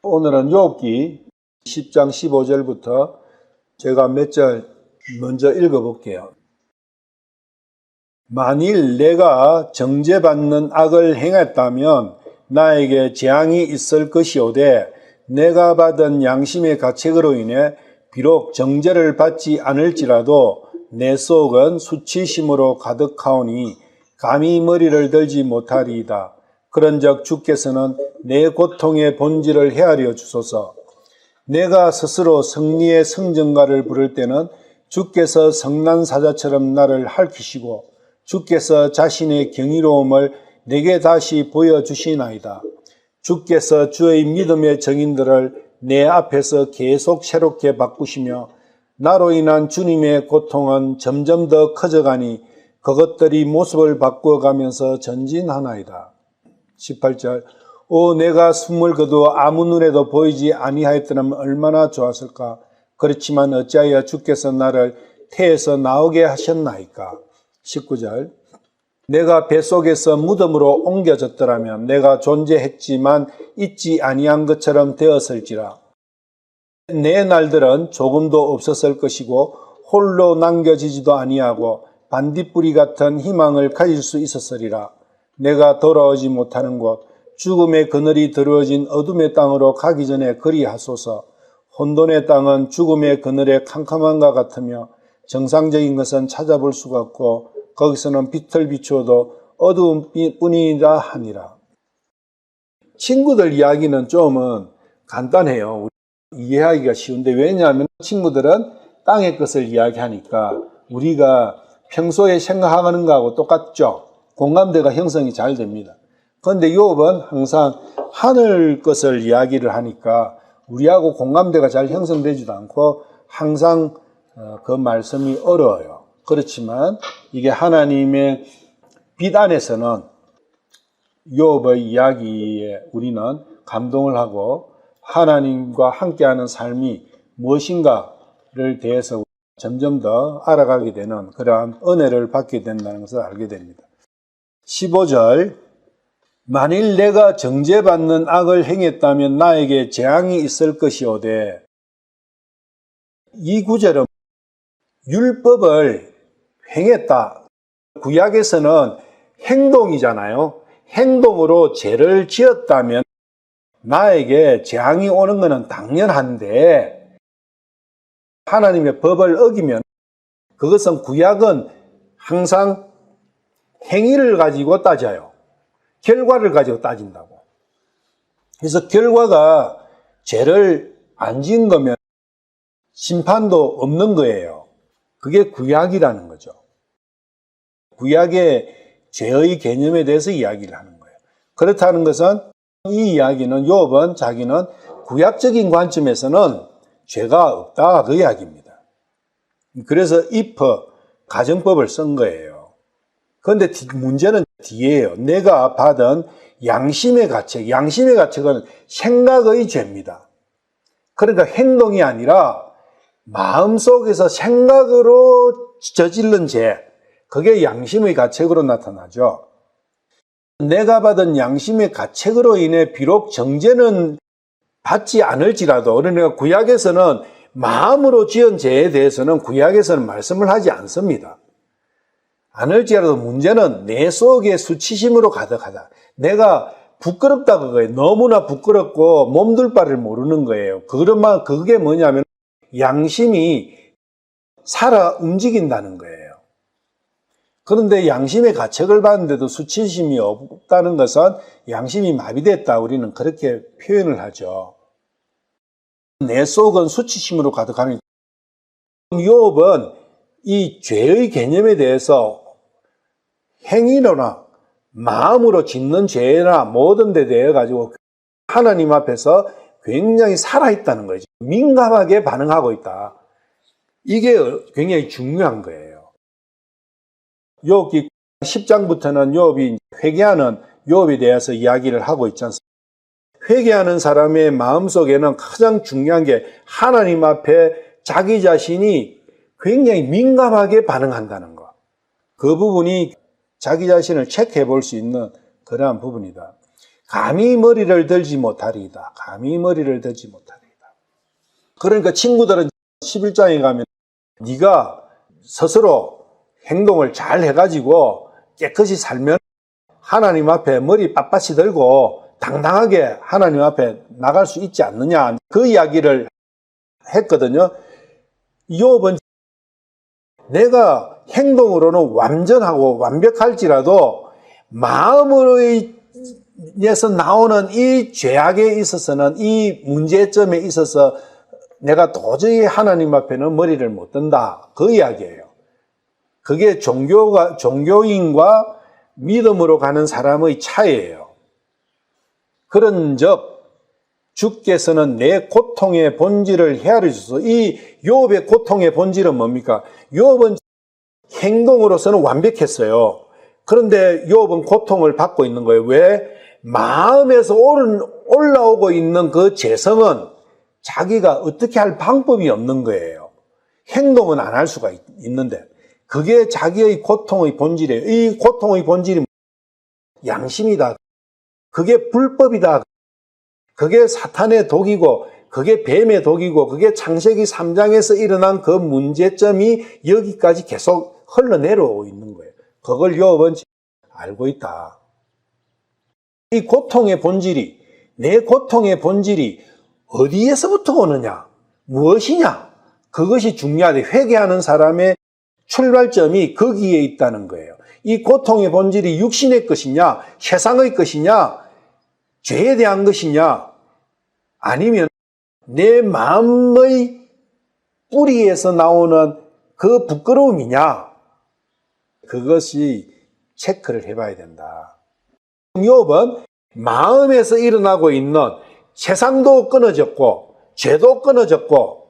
오늘은 욥기 10장 15절부터 제가 몇 절 먼저 읽어볼게요. 만일 내가 정죄받는 악을 행했다면 나에게 재앙이 있을 것이오되 내가 받은 양심의 가책으로 인해 비록 정죄를 받지 않을지라도 내 속은 수치심으로 가득하오니 감히 머리를 들지 못하리이다. 그런즉 주께서는 내 고통의 본질을 헤아려 주소서. 내가 스스로 승리의 성전가를 부를 때는 주께서 성난사자처럼 나를 핥히시고 주께서 자신의 경이로움을 내게 다시 보여주시나이다. 주께서 주의 믿음의 증인들을 내 앞에서 계속 새롭게 바꾸시며 나로 인한 주님의 고통은 점점 더 커져가니 그것들이 모습을 바꾸어가면서 전진하나이다. 18절 오 내가 숨을 거두어 아무 눈에도 보이지 아니하였더라면 얼마나 좋았을까. 그렇지만 어찌하여 주께서 나를 태에서 나오게 하셨나이까. 19절 내가 뱃속에서 무덤으로 옮겨졌더라면 내가 존재했지만 있지 아니한 것처럼 되었을지라. 내 날들은 조금도 없었을 것이고 홀로 남겨지지도 아니하고 반딧불이 같은 희망을 가질 수 있었으리라. 내가 돌아오지 못하는 곳 죽음의 그늘이 드러워진 어둠의 땅으로 가기 전에 그리하소서. 혼돈의 땅은 죽음의 그늘의 캄캄함과 같으며 정상적인 것은 찾아볼 수가 없고 거기서는 빛을 비추어도 어두움뿐이다 하니라. 친구들 이야기는 좀은 간단해요. 이해하기가 쉬운데 왜냐하면 친구들은 땅의 것을 이야기하니까 우리가 평소에 생각하는 거하고 똑같죠. 공감대가 형성이 잘 됩니다. 그런데 욥은 항상 하늘 것을 이야기를 하니까 우리하고 공감대가 잘 형성되지도 않고 항상 그 말씀이 어려워요. 그렇지만 이게 하나님의 빛 안에서는 욥의 이야기에 우리는 감동을 하고 하나님과 함께하는 삶이 무엇인가를 대해서 점점 더 알아가게 되는 그러한 은혜를 받게 된다는 것을 알게 됩니다. 15절 만일 내가 정죄받는 악을 행했다면 나에게 재앙이 있을 것이오되 이 구절은 율법을 행했다. 구약에서는 행동이잖아요. 행동으로 죄를 지었다면 나에게 재앙이 오는 것은 당연한데 하나님의 법을 어기면 그것은 구약은 항상 행위를 가지고 따져요. 결과를 가지고 따진다고. 그래서 결과가 죄를 안 지은 거면 심판도 없는 거예요. 그게 구약이라는 거죠. 구약의 죄의 개념에 대해서 이야기를 하는 거예요. 그렇다는 것은 이 이야기는 욥은 자기는 구약적인 관점에서는 죄가 없다 그 이야기입니다. 그래서 if 가정법을 쓴 거예요. 그런데 문제는 뒤에요. 내가 받은 양심의 가책. 양심의 가책은 생각의 죄입니다. 그러니까 행동이 아니라 마음속에서 생각으로 저지른 죄. 그게 양심의 가책으로 나타나죠. 내가 받은 양심의 가책으로 인해 비록 정죄는 받지 않을지라도 그러니까 구약에서는 마음으로 지은 죄에 대해서는 구약에서는 말씀을 하지 않습니다. 않을지라도 문제는 내 속에 수치심으로 가득하다. 내가 부끄럽다 그거예요. 너무나 부끄럽고 몸둘 바를 모르는 거예요. 그게 뭐냐면 양심이 살아 움직인다는 거예요. 그런데 양심의 가책을 받는데도 수치심이 없다는 것은 양심이 마비됐다. 우리는 그렇게 표현을 하죠. 내 속은 수치심으로 가득하니 욥은 이 죄의 개념에 대해서 행위로나 마음으로 짓는 죄나 모든 데 대해 가지고 하나님 앞에서 굉장히 살아있다는 거죠. 민감하게 반응하고 있다. 이게 굉장히 중요한 거예요. 욥기 10장부터는 욥이 회개하는 욥에 대해서 이야기를 하고 있지 않습니까? 회개하는 사람의 마음속에는 가장 중요한 게 하나님 앞에 자기 자신이 굉장히 민감하게 반응한다는 것. 그 부분이 자기 자신을 체크해 볼 수 있는 그러한 부분이다. 감히 머리를 들지 못하리이다. 감히 머리를 들지 못하리이다. 그러니까 친구들은 11장에 가면 네가 스스로 행동을 잘 해가지고 깨끗이 살면 하나님 앞에 머리 빳빳이 들고 당당하게 하나님 앞에 나갈 수 있지 않느냐. 그 이야기를 했거든요. 욥은 내가 행동으로는 완전하고 완벽할지라도 마음으로에서 나오는 이 죄악에 있어서는, 이 문제점에 있어서 내가 도저히 하나님 앞에는 머리를 못 든다. 그 이야기예요. 그게 종교인과 믿음으로 가는 사람의 차이예요. 그런즉 주께서는 내 고통의 본질을 헤아려 주소서. 이 욥의 고통의 본질은 뭡니까? 욥은 행동으로서는 완벽했어요. 그런데 욥은 고통을 받고 있는 거예요. 왜? 마음에서 올라오고 있는 그 재성은 자기가 어떻게 할 방법이 없는 거예요. 행동은 안 할 수가 있는데 그게 자기의 고통의 본질이에요. 이 고통의 본질이 양심이다. 그게 불법이다. 그게 사탄의 독이고 그게 뱀의 독이고 그게 창세기 3장에서 일어난 그 문제점이 여기까지 계속 흘러내려오고 있는 거예요. 그걸 욥은 알고 있다. 이 고통의 본질이, 내 고통의 본질이 어디에서부터 오느냐, 무엇이냐, 그것이 중요하대. 회개하는 사람의 출발점이 거기에 있다는 거예요. 이 고통의 본질이 육신의 것이냐, 세상의 것이냐, 죄에 대한 것이냐, 아니면 내 마음의 뿌리에서 나오는 그 부끄러움이냐, 그것이 체크를 해봐야 된다. 욥은 마음에서 일어나고 있는 세상도 끊어졌고 죄도 끊어졌고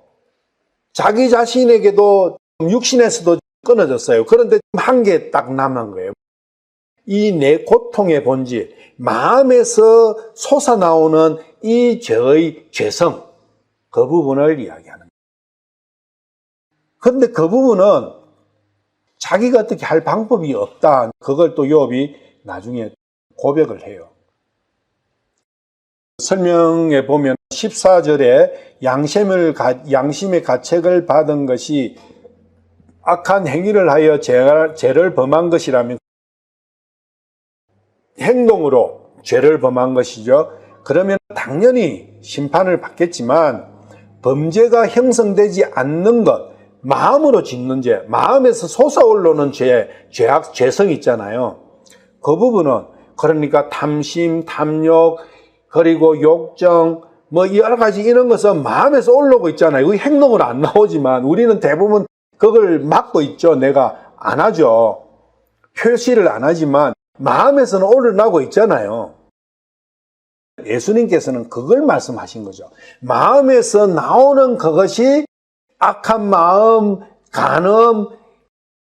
자기 자신에게도 육신에서도 끊어졌어요. 그런데 한 개 딱 남은 거예요. 이 내 고통의 본질, 마음에서 솟아나오는 이 죄의 죄성, 그 부분을 이야기하는 거예요. 그런데 그 부분은 자기가 어떻게 할 방법이 없다. 그걸 또 욥이 나중에 고백을 해요. 설명에 보면 14절에 양심의 가책을 받은 것이 악한 행위를 하여 죄를 범한 것이라면 행동으로 죄를 범한 것이죠. 그러면 당연히 심판을 받겠지만 범죄가 형성되지 않는 것, 마음으로 짓는 죄, 마음에서 솟아올라오는 죄성 있잖아요. 그 부분은 그러니까 탐심, 탐욕, 그리고 욕정, 뭐 여러 가지 이런 것은 마음에서 올라오고 있잖아요. 그 행동으로 안 나오지만 우리는 대부분 그걸 막고 있죠. 내가 안 하죠. 표시를 안 하지만 마음에서는 올라오고 있잖아요. 예수님께서는 그걸 말씀하신 거죠. 마음에서 나오는 그것이 악한 마음, 간음,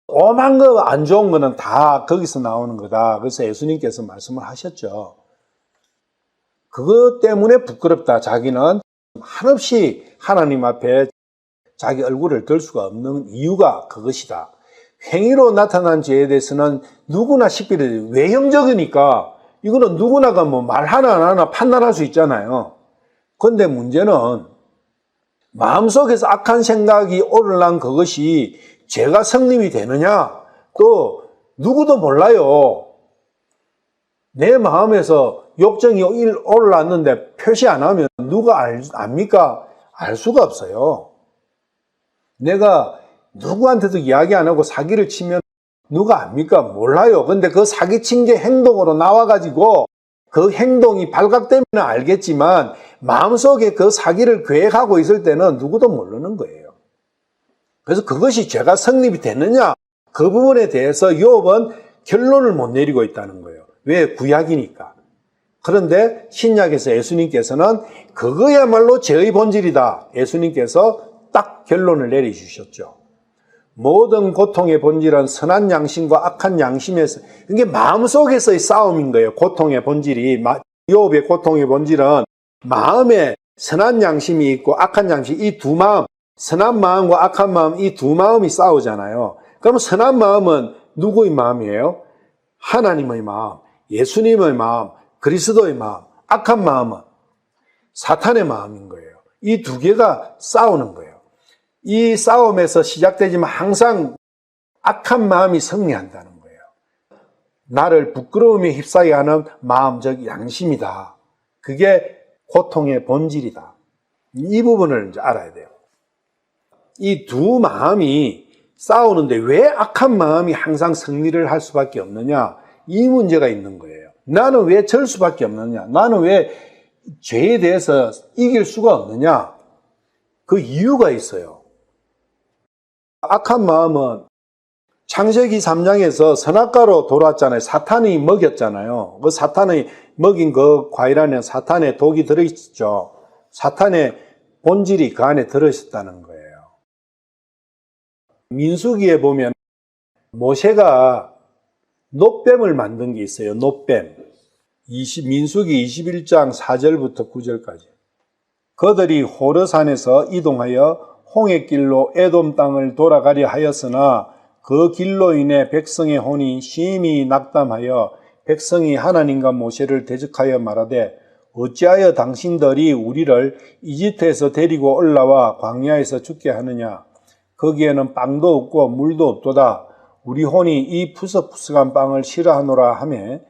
오만 거 안 좋은 거는 다 거기서 나오는 거다. 그래서 예수님께서 말씀을 하셨죠. 그것 때문에 부끄럽다. 자기는 한없이 하나님 앞에 자기 얼굴을 들 수가 없는 이유가 그것이다. 행위로 나타난 죄에 대해서는 누구나 식별해요. 외형적이니까 이거는 누구나가 뭐 말 하나 안 하나 판단할 수 있잖아요. 그런데 문제는 마음속에서 악한 생각이 오르난 그것이 죄가 성립이 되느냐? 또 누구도 몰라요. 내 마음에서 욕정이 올라왔는데 표시 안 하면 누가 압니까? 알 수가 없어요. 내가 누구한테도 이야기 안 하고 사기를 치면 누가 압니까? 몰라요. 근데 그 사기친 게 행동으로 나와가지고 그 행동이 발각되면 알겠지만 마음속에 그 사기를 계획하고 있을 때는 누구도 모르는 거예요. 그래서 그것이 죄가 성립이 되느냐? 그 부분에 대해서 욥은 결론을 못 내리고 있다는 거예요. 왜? 구약이니까. 그런데 신약에서 예수님께서는 그거야말로 죄의 본질이다. 예수님께서 딱 결론을 내려주셨죠. 모든 고통의 본질은 선한 양심과 악한 양심에서, 이게 마음속에서의 싸움인 거예요. 고통의 본질이. 욥의 고통의 본질은 마음에 선한 양심이 있고 악한 양심, 이 두 마음, 선한 마음과 악한 마음, 이 두 마음이 싸우잖아요. 그럼 선한 마음은 누구의 마음이에요? 하나님의 마음, 예수님의 마음, 그리스도의 마음, 악한 마음은 사탄의 마음인 거예요. 이 두 개가 싸우는 거예요. 이 싸움에서 시작되지만 항상 악한 마음이 승리한다는 거예요. 나를 부끄러움에 휩싸게 하는 마음적 양심이다. 그게 고통의 본질이다. 이 부분을 이제 알아야 돼요. 이 두 마음이 싸우는데 왜 악한 마음이 항상 승리를 할 수밖에 없느냐? 이 문제가 있는 거예요. 나는 왜 질 수밖에 없느냐? 나는 왜 죄에 대해서 이길 수가 없느냐? 그 이유가 있어요. 악한 마음은 창세기 3장에서 선악과로 돌아왔잖아요. 사탄이 먹였잖아요. 그 사탄이 먹인 그 과일 안에 사탄의 독이 들어있죠. 사탄의 본질이 그 안에 들어있었다는 거예요. 민수기에 보면 모세가 놋뱀을 만든 게 있어요. 놋뱀. 민수기 21장 4절부터 9절까지. 그들이 호르산에서 이동하여 홍해길로 에돔 땅을 돌아가려 하였으나 그 길로 인해 백성의 혼이 심히 낙담하여 백성이 하나님과 모세를 대적하여 말하되 어찌하여 당신들이 우리를 이집트에서 데리고 올라와 광야에서 죽게 하느냐? 거기에는 빵도 없고 물도 없도다. 우리 혼이 이 푸석푸석한 빵을 싫어하노라 하며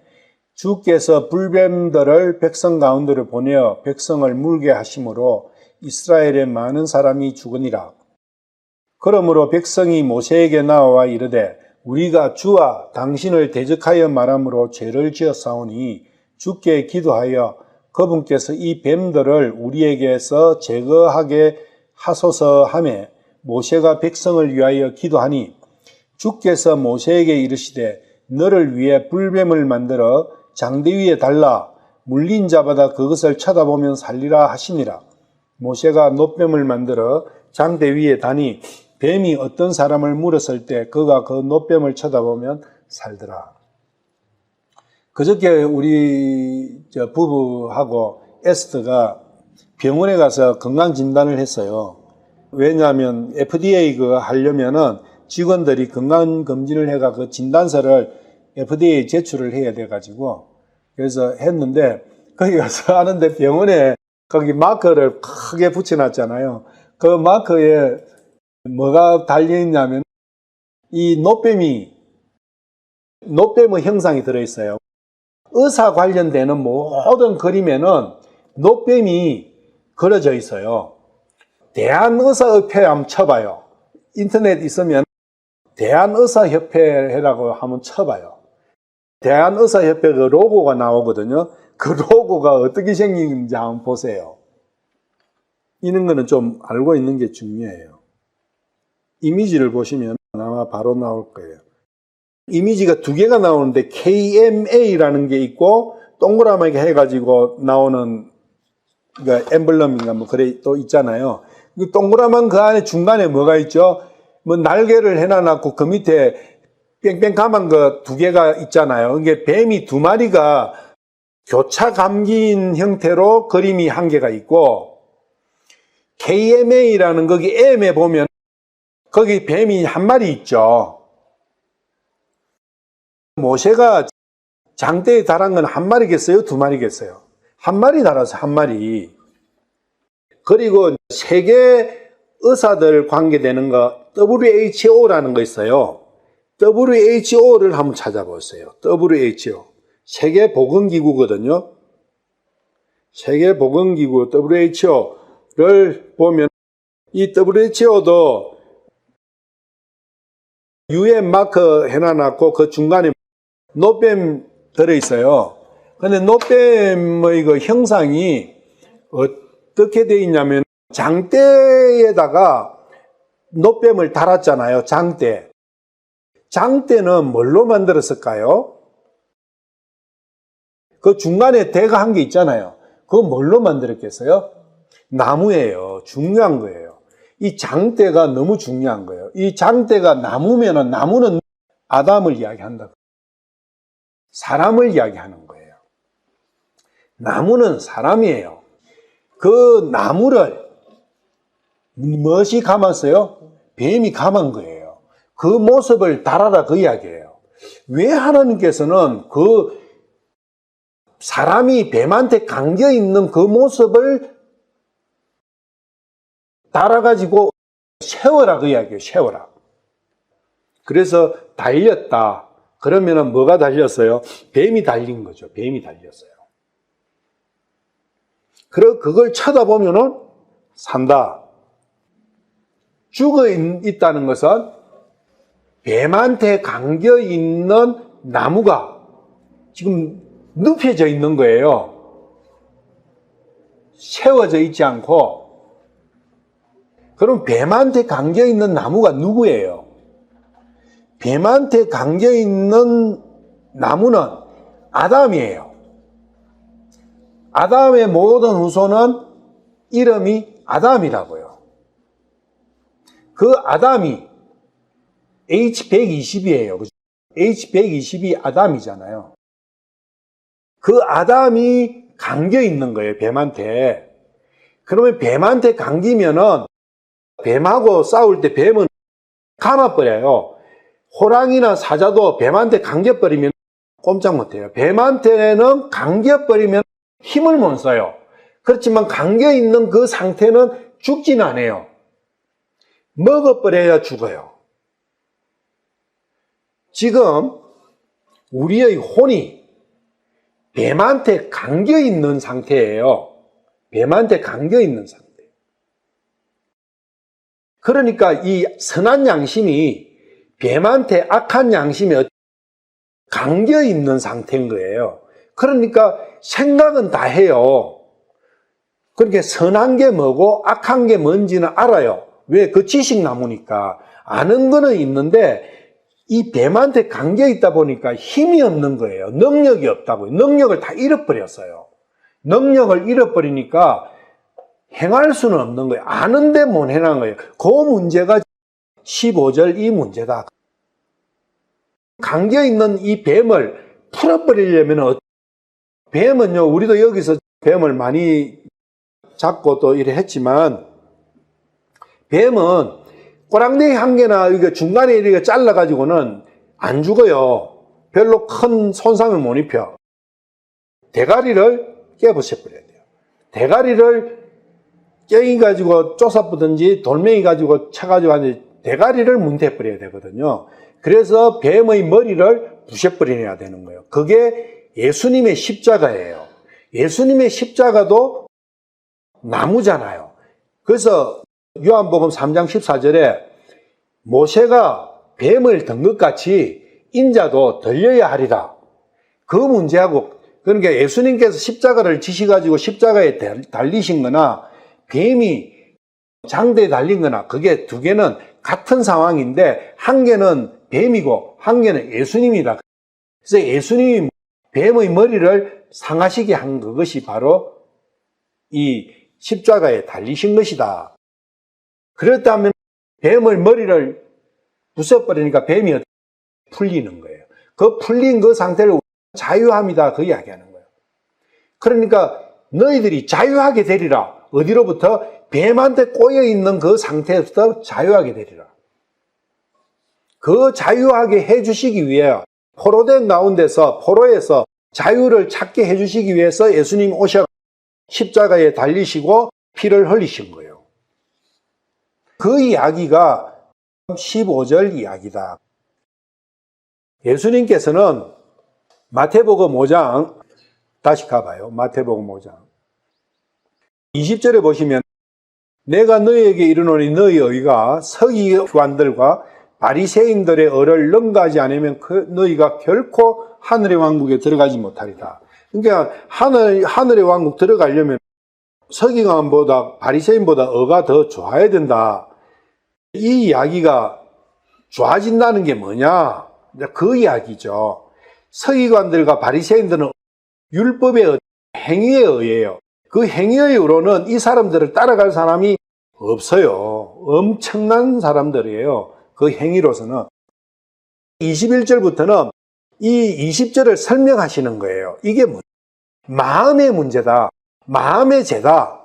주께서 불뱀들을 백성 가운데로 보내어 백성을 물게 하심으로 이스라엘의 많은 사람이 죽으니라. 그러므로 백성이 모세에게 나와 이르되 우리가 주와 당신을 대적하여 말함으로 죄를 지었사오니 주께 기도하여 그분께서 이 뱀들을 우리에게서 제거하게 하소서 하며 모세가 백성을 위하여 기도하니 주께서 모세에게 이르시되 너를 위해 불뱀을 만들어 장대 위에 달라 물린 자마다 그것을 쳐다보면 살리라 하시니라. 모세가 놋뱀을 만들어 장대 위에 다니 뱀이 어떤 사람을 물었을 때 그가 그 놋뱀을 쳐다보면 살더라. 그저께 우리 부부하고 에스더가 병원에 가서 건강진단을 했어요. 왜냐하면 FDA 하려면은 직원들이 건강검진을 해가 그 진단서를 FDA에 제출을 해야 돼가지고 그래서 했는데 거기 가서 하는데 병원에 거기 마커를 크게 붙여놨잖아요. 그 마커에 뭐가 달려있냐면 이 놋뱀의 형상이 들어있어요. 의사 관련되는 모든 그림에는 놋뱀이 그려져 있어요. 대한의사협회 한번 쳐봐요. 인터넷 있으면 대한의사협회라고 한번 쳐봐요. 대한의사협회 그 로고가 나오거든요. 그 로고가 어떻게 생긴지 한번 보세요. 이런 거는 좀 알고 있는 게 중요해요. 이미지를 보시면 아마 바로 나올 거예요. 이미지가 두 개가 나오는데 KMA라는 게 있고 동그라미게 해가지고 나오는 그러니까 엠블럼인가 뭐 그래 또 있잖아요. 그 동그라만 그 안에 중간에 뭐가 있죠? 뭐 날개를 해놔놨고 그 밑에 뺑뺑까만 그 두 개가 있잖아요. 이게 뱀이 두 마리가 교차 감긴 형태로 그림이 한 개가 있고 KMA라는 거기 M에 보면 거기 뱀이 한 마리 있죠. 모세가 장대에 달한 건 한 마리겠어요? 두 마리겠어요? 한 마리 달아서 한 마리. 그리고 세계 의사들 관계되는 거 WHO라는 거 있어요. WHO를 한번 찾아보세요. WHO. 세계보건기구거든요. 세계보건기구 WHO를 보면 이 WHO도 UN 마크 해놔놨고 그 중간에 놋뱀 들어있어요. 근데 놋뱀의 그 형상이 어떻게 되어 있냐면 장대에다가 놋뱀을 달았잖아요. 장대. 장대는 뭘로 만들었을까요? 그 중간에 대가 한 게 있잖아요. 그거 뭘로 만들었겠어요? 나무예요. 중요한 거예요. 이 장대가 너무 중요한 거예요. 이 장대가 나무면은 나무는 아담을 이야기한다. 사람을 이야기하는 거예요. 나무는 사람이에요. 그 나무를 무엇이 감았어요? 뱀이 감은 거예요. 그 모습을 달아라 그 이야기예요. 왜 하나님께서는 그 사람이 뱀한테 감겨 있는 그 모습을 따라가지고 세워라 그 이야기예요. 세워라. 그래서 달렸다. 그러면은 뭐가 달렸어요? 뱀이 달린 거죠. 뱀이 달렸어요. 그리고 그걸 쳐다보면은 산다. 죽어 있다는 것은 뱀한테 감겨 있는 나무가 지금 눕혀져 있는 거예요. 세워져 있지 않고. 그럼 뱀한테 감겨 있는 나무가 누구예요? 뱀한테 감겨 있는 나무는 아담이에요. 아담의 모든 후손은 이름이 아담이라고요. 그 아담이 H120이에요. H120이 아담이잖아요. 그 아담이 감겨 있는 거예요, 뱀한테. 그러면 뱀한테 감기면은 뱀하고 싸울 때 뱀은 감아버려요. 호랑이나 사자도 뱀한테 감겨버리면 꼼짝 못해요. 뱀한테는 감겨버리면 힘을 못 써요. 그렇지만 감겨있는 그 상태는 죽지는 않아요. 먹어버려야 죽어요. 지금 우리의 혼이 뱀한테 감겨있는 상태예요. 뱀한테 감겨있는 상태. 그러니까 이 선한 양심이 뱀한테 악한 양심에 감겨있는 상태인 거예요. 그러니까 생각은 다 해요. 그렇게 선한 게 뭐고 악한 게 뭔지는 알아요. 왜? 그 지식나무니까. 아는 거는 있는데 이 뱀한테 감겨있다 보니까 힘이 없는 거예요. 능력이 없다고요. 능력을 다 잃어버렸어요. 능력을 잃어버리니까 행할 수는 없는 거예요. 아는데 못 해난 거예요. 그 문제가 15절 이 문제다. 감겨있는 이 뱀을 풀어버리려면 뱀은요, 우리도 여기서 뱀을 많이 잡고 또 이래 했지만 뱀은 꼬랑내기 한 개나 이게 중간에 이렇게 잘라가지고는 안 죽어요. 별로 큰 손상을 못 입혀. 대가리를 깨부숴버려야 돼요. 대가리를 깨가지고 쪼사뿌든지 돌멩이 가지고 쳐가지고 대가리를 문태버려야 되거든요. 그래서 뱀의 머리를 부셔버려야 되는 거예요. 그게 예수님의 십자가예요. 예수님의 십자가도 나무잖아요. 그래서 요한복음 3장 14절에 모세가 뱀을 든 것 같이 인자도 들려야 하리라. 그 문제하고, 그러니까 예수님께서 십자가를 지시가지고 십자가에 달리신 거나 뱀이 장대에 달린 거나 그게 두 개는 같은 상황인데 한 개는 뱀이고 한 개는 예수님이다. 그래서 예수님이 뱀의 머리를 상하시게 한 그것이 바로 이 십자가에 달리신 것이다. 그렇다면 뱀의 머리를 부숴버리니까 뱀이 풀리는 거예요. 그 풀린 그 상태를 자유함이다 그 이야기하는 거예요. 그러니까 너희들이 자유하게 되리라. 어디로부터? 뱀한테 꼬여있는 그 상태에서 자유하게 되리라. 그 자유하게 해주시기 위해 포로된 가운데서 포로에서 자유를 찾게 해주시기 위해서 예수님 오셔 십자가에 달리시고 피를 흘리신 거예요. 그 이야기가 15절 이야기다. 예수님께서는 마태복음 5장 다시 가봐요. 마태복음 5장 20절에 보시면 내가 너희에게 이르노니 너희 의가 서기관들과 바리새인들의 의를 능가하지 않으면 너희가 결코 하늘의 왕국에 들어가지 못하리다. 그러니까 하늘의 왕국 들어가려면 서기관보다 바리새인보다 의가 더 좋아야 된다. 이 이야기가 좋아진다는 게 뭐냐? 그 이야기죠. 서기관들과 바리새인들은 율법의 행위에 의해요. 그 행위의 의로는 이 사람들을 따라갈 사람이 없어요. 엄청난 사람들이에요. 그 행위로서는. 21절부터는 이 20절을 설명하시는 거예요. 이게 마음의 문제다. 마음의 죄다.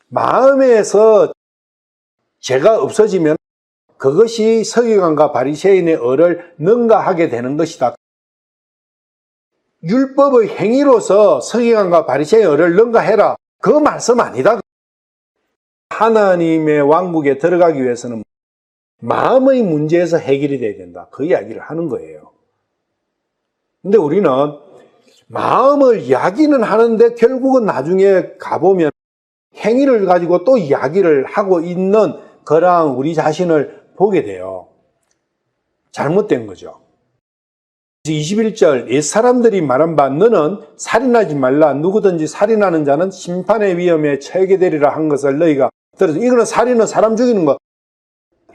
마음에서 죄가 없어지면 그것이 서기관과 바리새인의 의를 능가하게 되는 것이다. 율법의 행위로서 서기관과 바리새인의 의를 능가해라. 그 말씀 아니다. 하나님의 왕국에 들어가기 위해서는 마음의 문제에서 해결이 돼야 된다. 그 이야기를 하는 거예요. 근데 우리는 마음을 이야기는 하는데 결국은 나중에 가보면 행위를 가지고 또 이야기를 하고 있는 그러한 우리 자신을 보게 돼요. 잘못된 거죠. 21절 옛사람들이 말한 바 너는 살인하지 말라. 누구든지 살인하는 자는 심판의 위험에 처하게 되리라 한 것을 너희가 들어서, 이거는 살인은 사람 죽이는 거.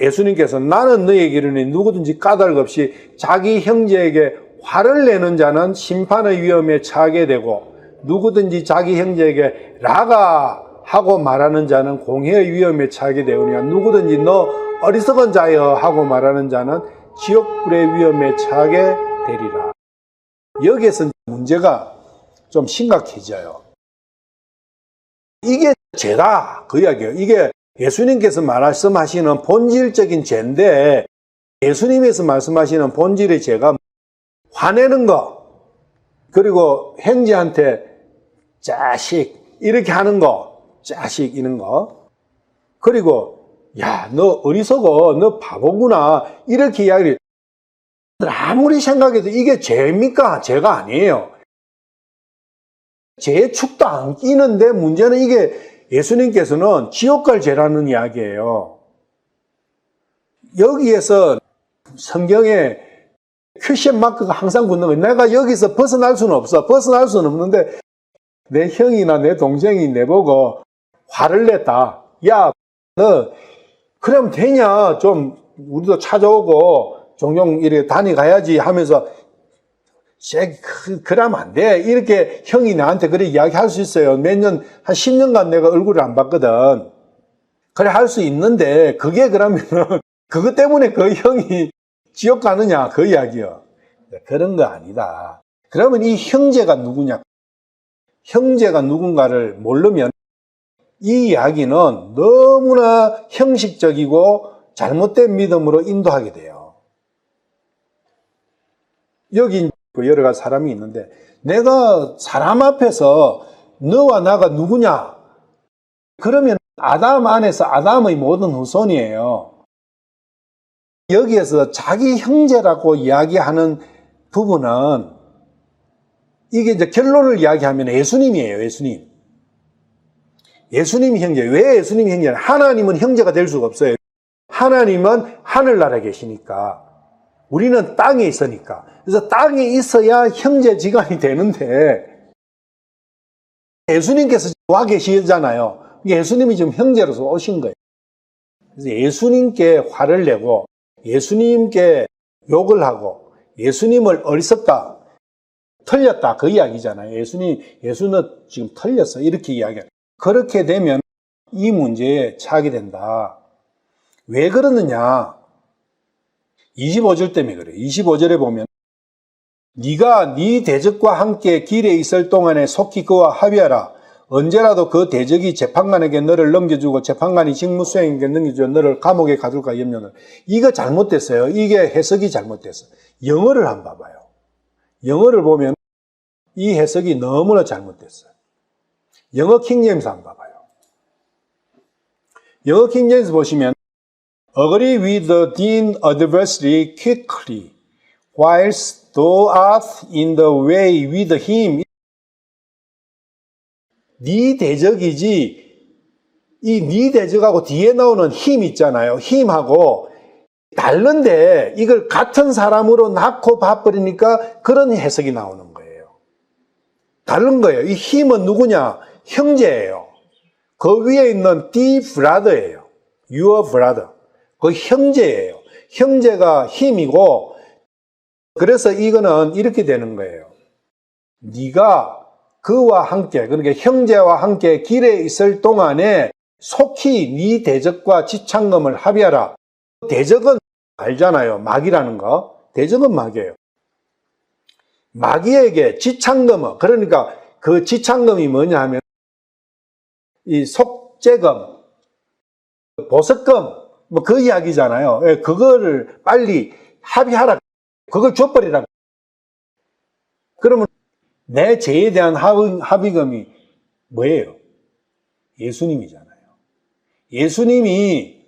예수님께서 나는 너희에게 이르니 누구든지 까닭 없이 자기 형제에게 화를 내는 자는 심판의 위험에 처하게 되고 누구든지 자기 형제에게 라가 하고 말하는 자는 공회의 위험에 처하게 되오니와 누구든지 너 어리석은 자여 하고 말하는 자는 지옥불의 위험에 처하게 되리라. 여기에서 문제가 좀 심각해져요. 이게 죄다 그 이야기예요. 이게 예수님께서 말씀하시는 본질적인 죄인데, 예수님께서 말씀하시는 본질의 죄가 화내는 거, 그리고 형제한테 자식 이렇게 하는 거, 자식 이런 거, 그리고 야 너 어리석어, 너 바보구나 이렇게 이야기를, 아무리 생각해도 이게 죄입니까? 죄가 아니에요. 죄의 축도 안 끼는데 문제는 이게 예수님께서는 지옥 갈 죄라는 이야기예요. 여기에서 성경에 퀘션 마크가 항상 붙는 거예요. 내가 여기서 벗어날 수는 없어. 벗어날 수는 없는데 내 형이나 내 동생이 내보고 화를 냈다. 야, 너 그러면 되냐? 좀 우리도 찾아오고 종종 이렇게 다녀가야지 하면서 그러면 안 돼. 이렇게 형이 나한테 그래 이야기할 수 있어요. 몇 년, 한 10년간 내가 얼굴을 안 봤거든. 그래 할 수 있는데 그게 그러면은 그것 때문에 그 형이 지옥 가느냐 그 이야기요. 그런 거 아니다. 그러면 이 형제가 누구냐? 형제가 누군가를 모르면 이 이야기는 너무나 형식적이고 잘못된 믿음으로 인도하게 돼요. 여기 여러 가지 사람이 있는데 내가 사람 앞에서 너와 나가 누구냐? 그러면 아담 안에서 아담의 모든 후손이에요. 여기에서 자기 형제라고 이야기하는 부분은 이게 이제 결론을 이야기하면 예수님이에요. 예수님. 예수님이 형제. 왜 예수님이 형제냐? 하나님은 형제가 될 수가 없어요. 하나님은 하늘나라에 계시니까. 우리는 땅에 있으니까. 그래서 땅에 있어야 형제지간이 되는데 예수님께서 와 계시잖아요. 예수님이 지금 형제로서 오신 거예요. 그래서 예수님께 화를 내고 예수님께 욕을 하고 예수님을 어리석다, 틀렸다 그 이야기잖아요. 예수는 지금 틀렸어 이렇게 이야기해요. 그렇게 되면 이 문제에 처하게 된다. 왜 그러느냐? 25절 때문에 그래요. 25절에 보면 네가 네 대적과 함께 길에 있을 동안에 속히 그와 합의하라. 언제라도 그 대적이 재판관에게 너를 넘겨주고 재판관이 직무수행에게 넘겨주어 너를 감옥에 가둘까 염려는. 이거 잘못됐어요. 이게 해석이 잘못됐어요. 영어를 한번 봐봐요. 영어를 보면 이 해석이 너무나 잘못됐어요. 영어 킹제임스 한번 봐봐요. 영어 킹제임스 보시면 Agree with thine adversary quickly, whilst thou art in the way with him. 네 대적이지, 이 네 대적하고 뒤에 나오는 힘 있잖아요. 힘하고 다른데 이걸 같은 사람으로 낳고 봐버리니까 그런 해석이 나오는 거예요. 다른 거예요. 이 힘은 누구냐? 형제예요. 그 위에 있는 the brother예요. Your brother. 그 형제예요. 형제가 힘이고, 그래서 이거는 이렇게 되는 거예요. 네가 그와 함께, 그러니까 형제와 함께 길에 있을 동안에 속히 네 대적과 지창금을 합의하라. 대적은 알잖아요. 마귀라는 거. 대적은 마귀예요. 마귀에게 지창금은, 그러니까 그 지창금이 뭐냐 하면 이 속죄금, 보석금, 뭐 그 이야기잖아요. 그거를 빨리 합의하라. 그걸 줘버리라. 그러면 내 죄에 대한 합의금이 뭐예요? 예수님이잖아요. 예수님이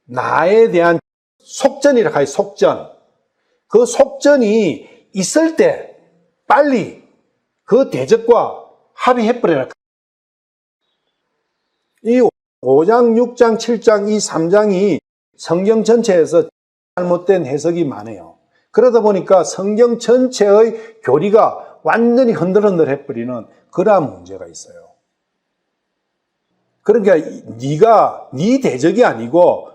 나에 대한 속전이라 하요, 속전. 그 속전이 있을 때 빨리 그 대적과 합의해버려라. 이 5장, 6장, 7장, 이 3장이 성경 전체에서 잘못된 해석이 많아요. 그러다 보니까 성경 전체의 교리가 완전히 흔들흔들 해버리는 그러한 문제가 있어요. 그러니까 네가 네 대적이 아니고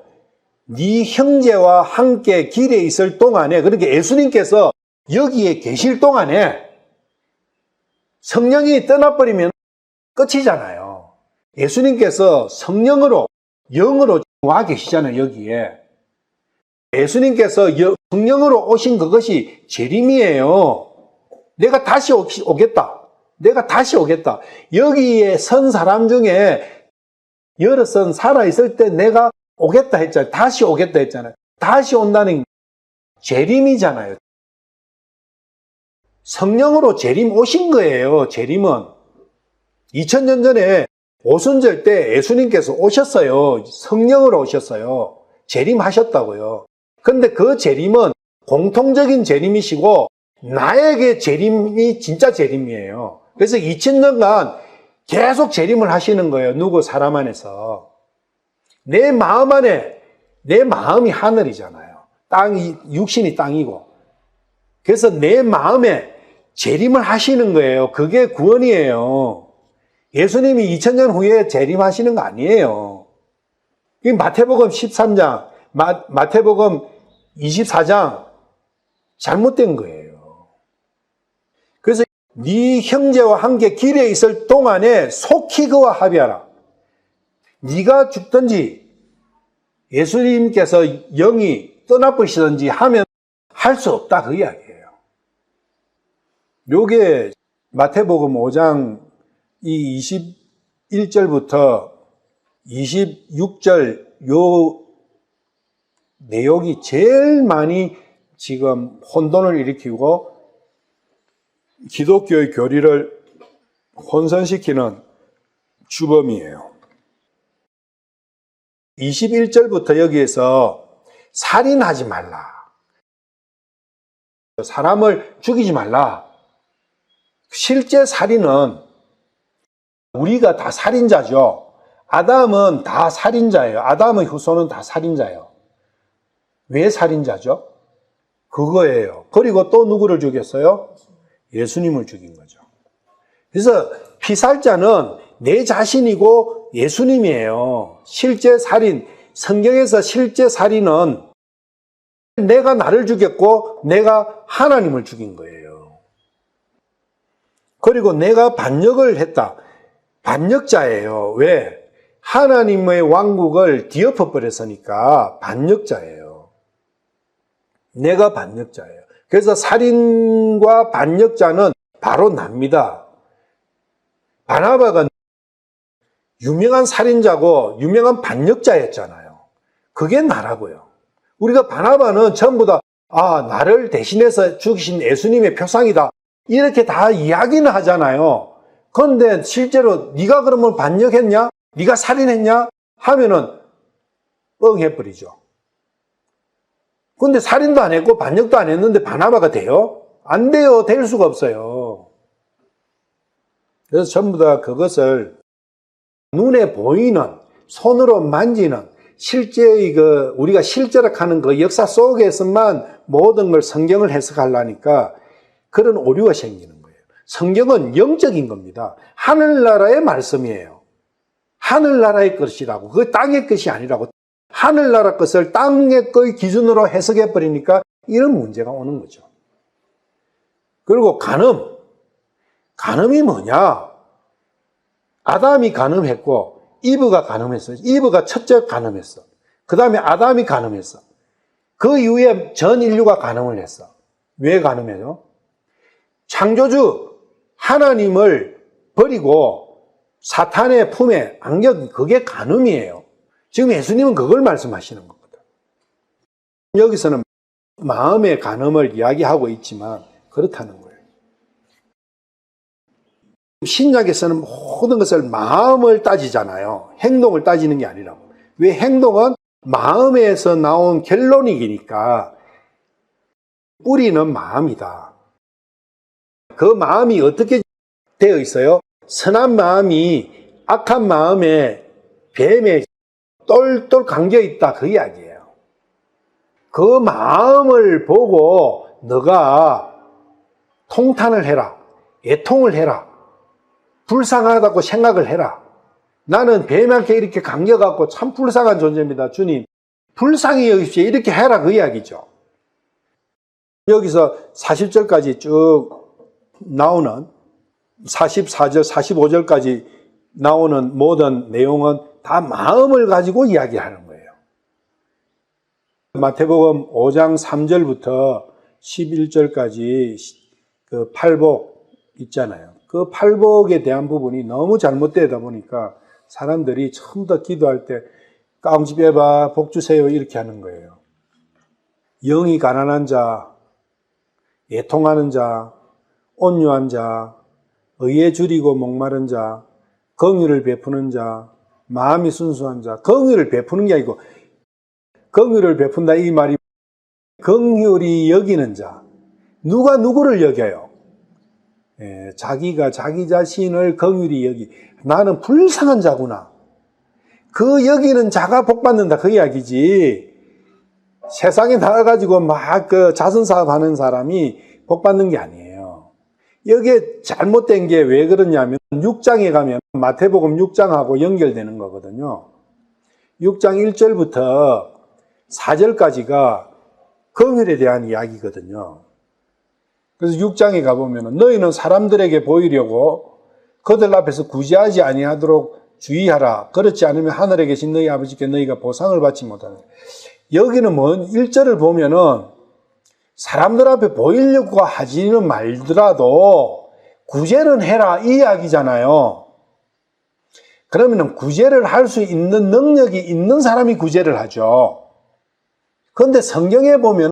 네 형제와 함께 길에 있을 동안에, 그러니까 예수님께서 여기에 계실 동안에 성령이 떠나버리면 끝이잖아요. 예수님께서 성령으로, 영으로 와 계시잖아요, 여기에. 예수님께서 성령으로 오신 그것이 재림이에요. 내가 다시 오겠다. 내가 다시 오겠다. 여기에 선 사람 중에 여러 선 살아있을 때 내가 오겠다 했잖아요. 다시 오겠다 했잖아요. 다시 온다는 재림이잖아요. 성령으로 재림 오신 거예요. 재림은 2000년 전에 오순절 때 예수님께서 오셨어요. 성령으로 오셨어요. 재림하셨다고요. 그런데 그 재림은 공통적인 재림이시고 나에게 재림이 진짜 재림이에요. 그래서 2000년간 계속 재림을 하시는 거예요. 누구 사람 안에서. 내 마음 안에, 내 마음이 하늘이잖아요. 땅이, 육신이 땅이고. 그래서 내 마음에 재림을 하시는 거예요. 그게 구원이에요. 예수님이 2000년 후에 재림하시는 거 아니에요. 마태복음 13장, 마태복음 24장 잘못된 거예요. 그래서 네 형제와 함께 길에 있을 동안에 속히 그와 합의하라. 네가 죽든지 예수님께서 영이 떠나버리시든지 하면 할 수 없다, 그 이야기예요. 요게 마태복음 5장 이 21절부터 26절 요 내용이 제일 많이 지금 혼돈을 일으키고 기독교의 교리를 혼선시키는 주범이에요. 21절부터 여기에서 살인하지 말라. 사람을 죽이지 말라. 실제 살인은 우리가 다 살인자죠. 아담은 다 살인자예요. 아담의 후손은 다 살인자예요. 왜 살인자죠? 그거예요. 그리고 또 누구를 죽였어요? 예수님을 죽인 거죠. 그래서 피살자는 내 자신이고 예수님이에요. 실제 살인, 성경에서 실제 살인은 내가 나를 죽였고 내가 하나님을 죽인 거예요. 그리고 내가 반역을 했다. 반역자예요. 왜? 하나님의 왕국을 뒤엎어 버렸으니까 반역자예요. 내가 반역자예요. 그래서 살인과 반역자는 바로 납니다. 바나바가 유명한 살인자고 유명한 반역자였잖아요. 그게 나라고요. 우리가 바나바는 전부 다 나를 대신해서 죽이신 예수님의 표상이다. 이렇게 다 이야기는 하잖아요. 그런데 실제로 네가 그러면 반역했냐? 네가 살인했냐? 하면은 해버리죠. 근데 살인도 안 했고 반역도 안 했는데 바나바가 돼요? 안 돼요. 될 수가 없어요. 그래서 전부 다 그것을 눈에 보이는, 손으로 만지는, 실제 우리가 실제락하는 그 역사 속에서만 모든 걸 성경을 해석하려니까 그런 오류가 생기는 거예요. 성경은 영적인 겁니다. 하늘나라의 말씀이에요. 하늘나라의 것이라고. 그 땅의 것이 아니라고. 하늘나라 것을 땅의 것의 기준으로 해석해버리니까 이런 문제가 오는 거죠. 그리고 간음. 간음이 뭐냐? 아담이 간음했고 이브가 간음했어요. 이브가 첫째 간음했어. 그 다음에 아담이 간음했어. 그 이후에 전 인류가 간음을 했어. 왜 간음해요? 창조주 하나님을 버리고 사탄의 품에 안겨, 그게 간음이에요. 지금 예수님은 그걸 말씀하시는 겁니다. 여기서는 마음의 간음을 이야기하고 있지만 그렇다는 거예요. 신약에서는 모든 것을 마음을 따지잖아요. 행동을 따지는 게 아니라고. 왜? 행동은 마음에서 나온 결론이니까. 뿌리는 마음이다. 그 마음이 어떻게 되어 있어요? 선한 마음이 악한 마음에 뱀에 똘똘 감겨 있다, 그 이야기예요. 그 마음을 보고 너가 통탄을 해라, 애통을 해라, 불쌍하다고 생각을 해라. 나는 뱀한테 이렇게 감겨갖고 참 불쌍한 존재입니다, 주님, 불쌍히 여기십시오, 이렇게 해라, 그 이야기죠. 여기서 40절까지 쭉 나오는 44절, 45절까지 나오는 모든 내용은 다 마음을 가지고 이야기하는 거예요. 마태복음 5장 3절부터 11절까지 그 팔복 있잖아요. 그 팔복에 대한 부분이 너무 잘못되다 보니까 사람들이 처음부터 기도할 때 깡집 빼봐, 복 주세요, 이렇게 하는 거예요. 영이 가난한 자, 애통하는 자, 온유한 자, 의에 줄이고 목마른 자, 긍휼을 베푸는 자, 마음이 순수한 자. 긍휼을 베푸는 게 아니고 긍휼을 베푼다 이 말이 긍휼히 여기는 자. 누가 누구를 여겨요? 자기가 자기 자신을 긍휼히 여기. 나는 불쌍한 자구나. 그 여기는 자가 복받는다, 그 이야기지. 세상에 나가가지고 막 그 자선사업 하는 사람이 복받는 게 아니에요. 여기에 잘못된 게 왜 그러냐면 6장에 가면 마태복음 6장하고 연결되는 거거든요. 6장 1절부터 4절까지가 긍휼에 대한 이야기거든요. 그래서 6장에 가보면 너희는 사람들에게 보이려고 그들 앞에서 구제하지 아니하도록 주의하라. 그렇지 않으면 하늘에 계신 너희 아버지께 너희가 보상을 받지 못하는. 여기는 뭐 1절을 보면은 사람들 앞에 보이려고 하지는 말더라도 구제는 해라, 이 이야기잖아요. 그러면 구제를 할 수 있는 능력이 있는 사람이 구제를 하죠. 그런데 성경에 보면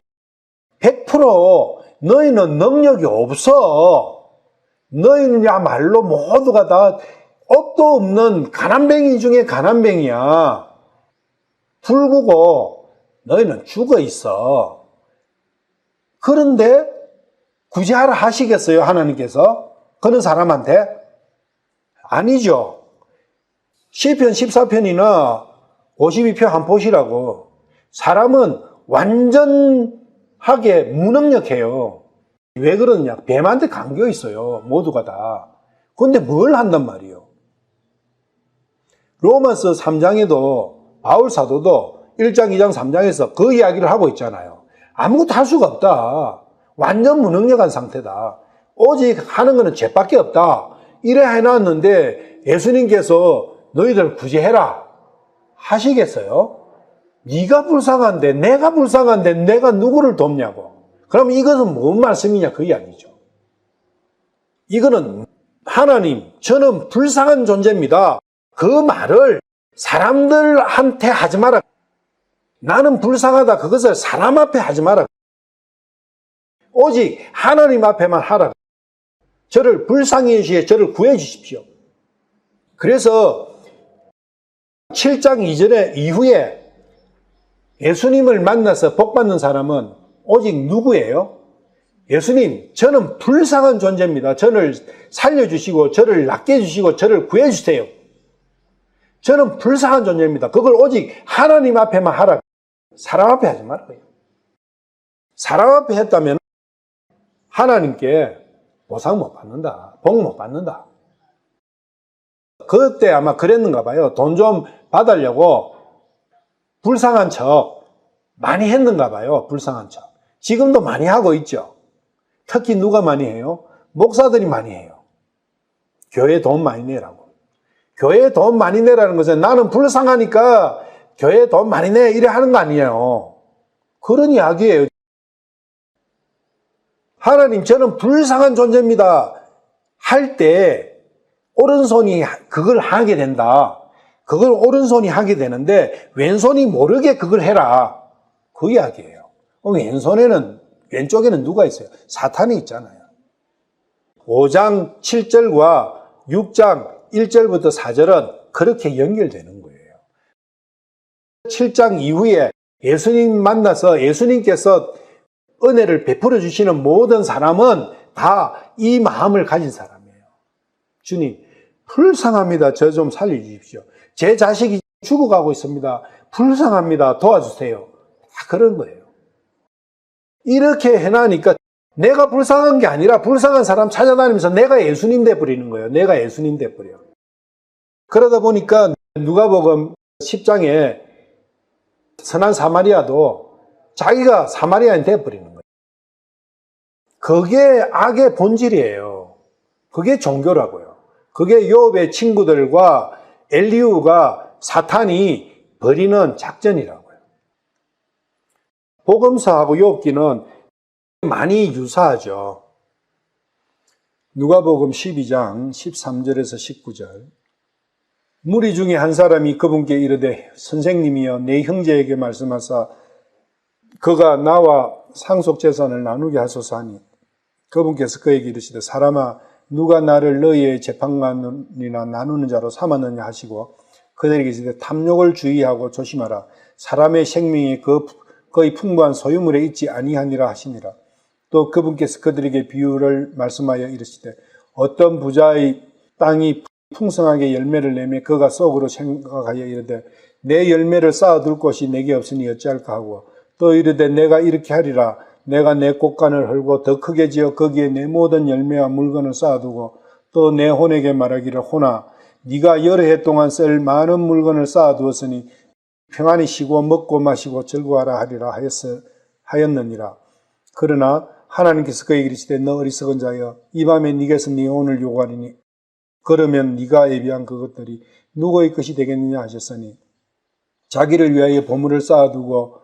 100% 너희는 능력이 없어. 너희는야말로 모두가 다 옷도 없는 가난뱅이 중에 가난뱅이야. 불구고 너희는 죽어 있어. 그런데 구제하라 하시겠어요, 하나님께서? 그런 사람한테? 아니죠. 시편 14편이나 52편 한번 보시라고. 사람은 완전하게 무능력해요. 왜 그러느냐? 뱀한테 감겨 있어요, 모두가 다. 그런데 뭘 한단 말이에요? 로마서 3장에도 바울 사도도 1장, 2장, 3장에서 그 이야기를 하고 있잖아요. 아무것도 할 수가 없다. 완전 무능력한 상태다. 오직 하는 것은 죄밖에 없다. 이래 해놨는데 예수님께서 너희들 구제해라 하시겠어요? 네가 불쌍한데, 내가 불쌍한데 내가 누구를 돕냐고. 그럼 이것은 뭔 말씀이냐, 그 이야기죠. 이거는 하나님, 저는 불쌍한 존재입니다, 그 말을 사람들한테 하지 마라. 나는 불쌍하다, 그것을 사람 앞에 하지 마라. 오직 하나님 앞에만 하라. 저를 불쌍히 여기시에 저를 구해 주십시오. 그래서 7장 이후에 예수님을 만나서 복받는 사람은 오직 누구예요? 예수님, 저는 불쌍한 존재입니다. 저를 살려주시고 저를 낫게 해주시고 저를 구해주세요. 저는 불쌍한 존재입니다. 그걸 오직 하나님 앞에만 하라. 사람 앞에 하지 말아요. 사람 앞에 했다면 하나님께 보상 못 받는다. 복 못 받는다. 그때 아마 그랬는가 봐요. 돈 좀 받으려고 불쌍한 척 많이 했는가 봐요. 불쌍한 척. 지금도 많이 하고 있죠. 특히 누가 많이 해요? 목사들이 많이 해요. 교회 돈 많이 내라고. 교회 돈 많이 내라는 것은 나는 불쌍하니까 교회 돈 많이 내, 이래 하는 거 아니에요. 그런 이야기예요. 하나님, 저는 불쌍한 존재입니다 할 때 오른손이 그걸 하게 된다. 그걸 오른손이 하게 되는데 왼손이 모르게 그걸 해라. 그 이야기예요. 왼쪽에는 누가 있어요? 사탄이 있잖아요. 5장 7절과 6장 1절부터 4절은 그렇게 연결되는 거예요. 7장 이후에 예수님 만나서 예수님께서 은혜를 베풀어 주시는 모든 사람은 다 이 마음을 가진 사람이에요. 주님, 불쌍합니다. 저 좀 살려주십시오. 제 자식이 죽어가고 있습니다. 불쌍합니다. 도와주세요. 다 그런 거예요. 이렇게 해나니까 내가 불쌍한 게 아니라 불쌍한 사람 찾아다니면서 내가 예수님 돼버리는 거예요. 내가 예수님 돼버려. 그러다 보니까 누가복음 10장에 선한 사마리아도 자기가 사마리아인 돼버리는 거예요. 그게 악의 본질이에요. 그게 종교라고요. 그게 욥의 친구들과 엘리후가 사탄이 벌이는 작전이라고요. 복음서하고 욥기는 많이 유사하죠. 누가복음 12장 13절에서 19절. 무리 중에 한 사람이 그분께 이르되 선생님이여 내 형제에게 말씀하사 그가 나와 상속재산을 나누게 하소서 하니 그분께서 그에게 이르시되 사람아 누가 나를 너희의 재판관이나 나누는 자로 삼았느냐 하시고 그들에게 이르시되 탐욕을 주의하고 조심하라. 사람의 생명이 거의 풍부한 소유물에 있지 아니하니라 하시니라. 또 그분께서 그들에게 비유를 말씀하여 이르시되 어떤 부자의 땅이 풍성하게 열매를 내며 그가 속으로 생각하여 이르되 내 열매를 쌓아둘 곳이 내게 없으니 어찌할까 하고 또 이르되 내가 이렇게 하리라. 내가 내 곳간을 헐고 더 크게 지어 거기에 내 모든 열매와 물건을 쌓아두고 또 내 혼에게 말하기를 혼아 네가 여러 해 동안 쓸 많은 물건을 쌓아두었으니 평안히 쉬고 먹고 마시고 즐거워하라 하리라 하였느니라. 그러나 하나님께서 그에게 이르시되 너 어리석은 자여 이 밤에 네게서 네 혼을 요구하리니 그러면 네가 예비한 그것들이 누구의 것이 되겠느냐 하셨으니 자기를 위하여 보물을 쌓아두고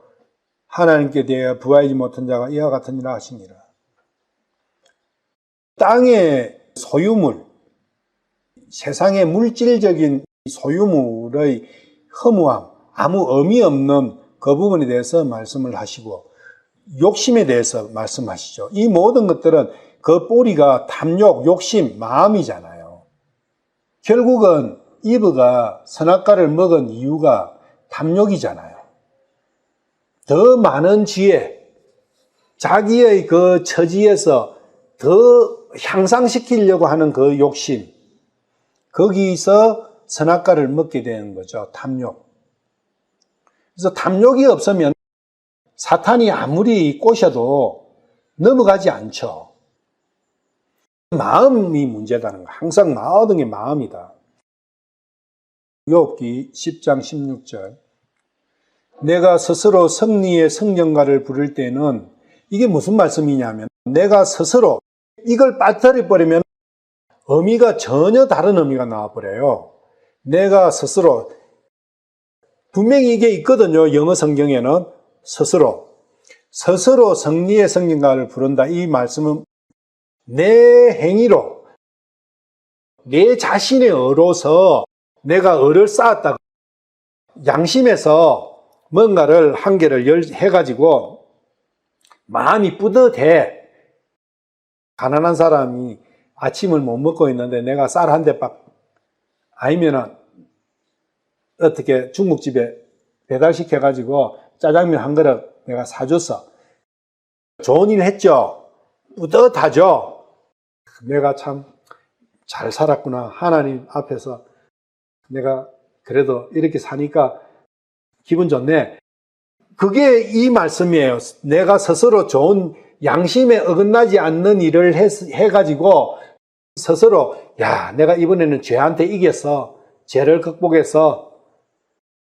하나님께 대하여 부하이지 못한 자가 이와 같으니라 하시니라. 땅의 소유물, 세상의 물질적인 소유물의 허무함, 아무 의미 없는 그 부분에 대해서 말씀을 하시고 욕심에 대해서 말씀하시죠. 이 모든 것들은 그 뿌리가 탐욕, 욕심, 마음이잖아요. 결국은 이브가 선악과를 먹은 이유가 탐욕이잖아요. 더 많은 지혜, 자기의 그 처지에서 더 향상시키려고 하는 그 욕심, 거기서 선악과를 먹게 되는 거죠. 탐욕. 그래서 탐욕이 없으면 사탄이 아무리 꼬셔도 넘어가지 않죠. 마음이 문제다는 거. 항상 모든 게 마음이다. 욥기 10장 16절. 내가 스스로 승리의 성령가를 부를 때는 이게 무슨 말씀이냐면 내가 스스로 이걸 빠뜨려버리면 의미가 전혀 다른 의미가 나와버려요. 내가 스스로 분명히 이게 있거든요. 영어 성경에는 스스로 승리의 성령가를 부른다. 이 말씀은 내 행위로 내 자신의 의로서 내가 의를 쌓았다. 양심에서 뭔가를 한 개를 해가지고 마음이 뿌듯해. 가난한 사람이 아침을 못 먹고 있는데 내가 쌀 한 대밥 아니면은 어떻게 중국집에 배달시켜가지고 짜장면 한 그릇 내가 사줬어. 좋은 일 했죠. 뿌듯하죠. 내가 참 잘 살았구나. 하나님 앞에서 내가 그래도 이렇게 사니까 기분 좋네. 그게 이 말씀이에요. 내가 스스로 좋은 양심에 어긋나지 않는 일을 해가지고 스스로 야 내가 이번에는 죄한테 이겼어. 죄를 극복해서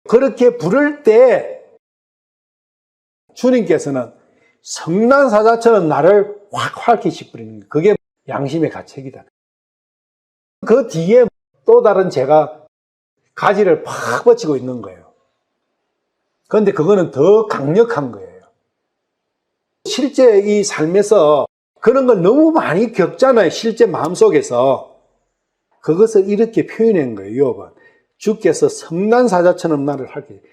그렇게 부를 때 주님께서는 성난사자처럼 나를 확 활기시키는 거예요. 그게 양심의 가책이다. 그 뒤에 또 다른 죄가 가지를 팍 뻗치고 있는 거예요. 그런데 그거는 더 강력한 거예요. 실제 이 삶에서 그런 걸 너무 많이 겪잖아요. 실제 마음속에서. 그것을 이렇게 표현한 거예요. 욥은. 주께서 성난사자처럼 나를 활기시키고